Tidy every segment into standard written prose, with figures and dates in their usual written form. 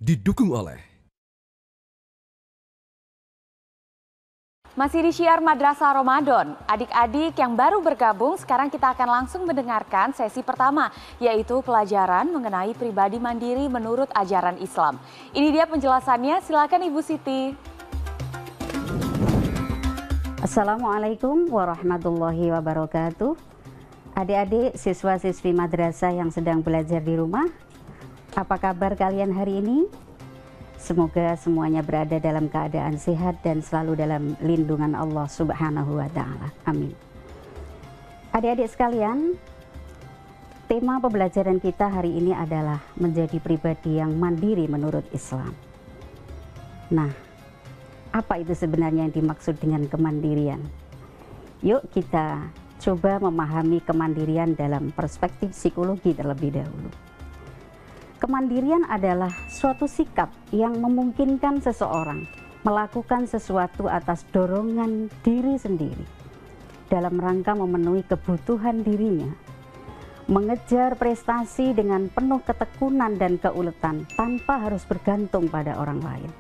didukung oleh masih di Syiar Madrasah Ramadan. Adik-adik yang baru bergabung, sekarang kita akan langsung mendengarkan sesi pertama, yaitu pelajaran mengenai pribadi mandiri menurut ajaran Islam. Ini dia penjelasannya, silakan Ibu Siti. Assalamualaikum warahmatullahi wabarakatuh. Adik-adik siswa-siswi madrasah yang sedang belajar di rumah, apa kabar kalian hari ini? Semoga semuanya berada dalam keadaan sehat dan selalu dalam lindungan Allah Subhanahu wa Ta'ala. Amin. Adik-adik sekalian, tema pembelajaran kita hari ini adalah menjadi pribadi yang mandiri menurut Islam. Nah, apa itu sebenarnya yang dimaksud dengan kemandirian? Yuk kita coba memahami kemandirian dalam perspektif psikologi terlebih dahulu. Kemandirian adalah suatu sikap yang memungkinkan seseorang melakukan sesuatu atas dorongan diri sendiri dalam rangka memenuhi kebutuhan dirinya, mengejar prestasi dengan penuh ketekunan dan keuletan tanpa harus bergantung pada orang lain,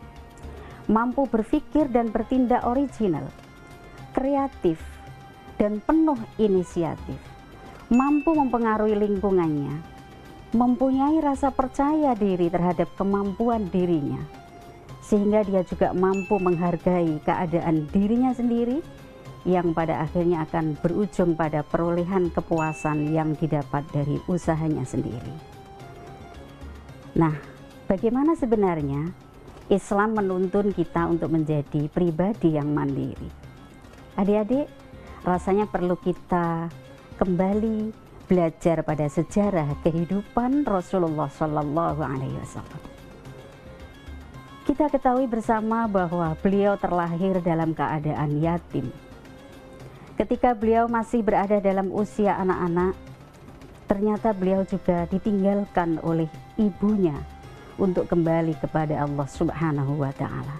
mampu berpikir dan bertindak original, kreatif, dan penuh inisiatif, mampu mempengaruhi lingkungannya, mempunyai rasa percaya diri terhadap kemampuan dirinya, sehingga dia juga mampu menghargai keadaan dirinya sendiri yang pada akhirnya akan berujung pada perolehan kepuasan yang didapat dari usahanya sendiri. Nah, bagaimana sebenarnya Islam menuntun kita untuk menjadi pribadi yang mandiri? Adik-adik, rasanya perlu kita kembali belajar pada sejarah kehidupan Rasulullah Shallallahu Alaihi Wasallam. Kita ketahui bersama bahwa beliau terlahir dalam keadaan yatim. Ketika beliau masih berada dalam usia anak-anak, ternyata beliau juga ditinggalkan oleh ibunya untuk kembali kepada Allah Subhanahu wa Ta'ala.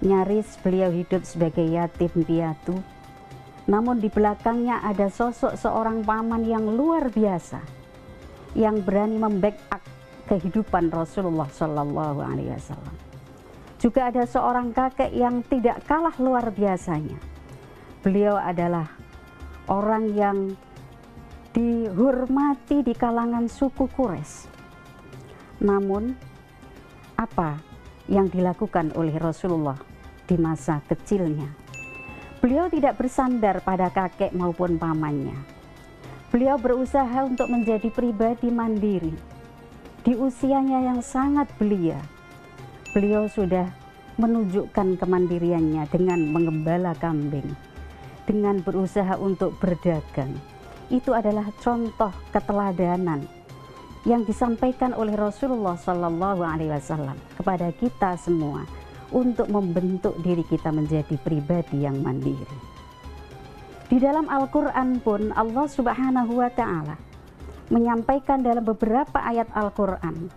Nyaris beliau hidup sebagai yatim piatu. Namun di belakangnya ada sosok seorang paman yang luar biasa, yang berani membackup kehidupan Rasulullah Shallallahu Alaihi Wasallam. Juga ada seorang kakek yang tidak kalah luar biasanya. Beliau adalah orang yang dihormati di kalangan suku Quraisy. Namun apa yang dilakukan oleh Rasulullah di masa kecilnya? Beliau tidak bersandar pada kakek maupun pamannya. Beliau berusaha untuk menjadi pribadi mandiri. Di usianya yang sangat belia, beliau sudah menunjukkan kemandiriannya dengan mengembala kambing, dengan berusaha untuk berdagang. Itu adalah contoh keteladanan yang disampaikan oleh Rasulullah Shallallahu Alaihi Wasallam kepada kita semua, untuk membentuk diri kita menjadi pribadi yang mandiri. Di dalam Al-Quran pun Allah Subhanahu wa Ta'ala menyampaikan dalam beberapa ayat Al-Quran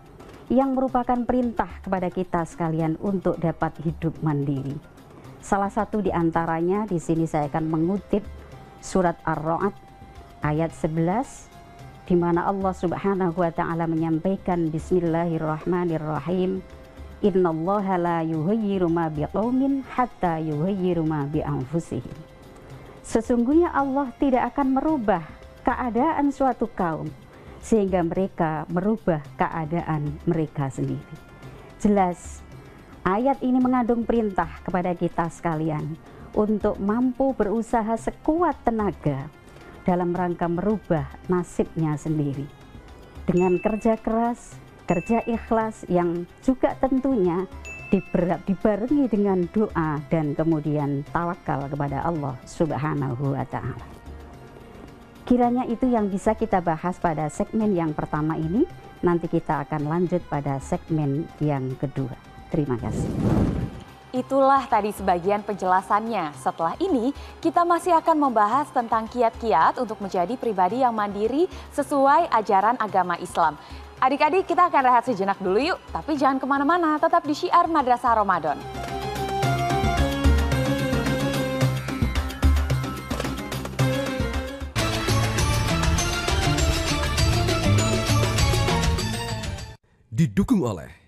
yang merupakan perintah kepada kita sekalian untuk dapat hidup mandiri. Salah satu di antaranya di sini saya akan mengutip surat Ar-Ra'd ayat 11, di mana Allah Subhanahu wa Ta'ala menyampaikan Bismillahirrahmanirrahim, Innallaha la yughayyiru ma biqaumin hatta yughayyiru ma bi anfusihim. Sesungguhnya Allah tidak akan merubah keadaan suatu kaum sehingga mereka merubah keadaan mereka sendiri. Jelas, ayat ini mengandung perintah kepada kita sekalian untuk mampu berusaha sekuat tenaga dalam rangka merubah nasibnya sendiri. Dengan kerja keras, kerja ikhlas yang juga tentunya dibarengi dengan doa dan kemudian tawakal kepada Allah Subhanahu wa Ta'ala. Kiranya itu yang bisa kita bahas pada segmen yang pertama ini. Nanti kita akan lanjut pada segmen yang kedua. Terima kasih. Itulah tadi sebagian penjelasannya. Setelah ini kita masih akan membahas tentang kiat-kiat untuk menjadi pribadi yang mandiri sesuai ajaran agama Islam. Adik-adik, kita akan rehat sejenak dulu yuk, tapi jangan kemana-mana, tetap di Syiar Madrasah Ramadan. didukung oleh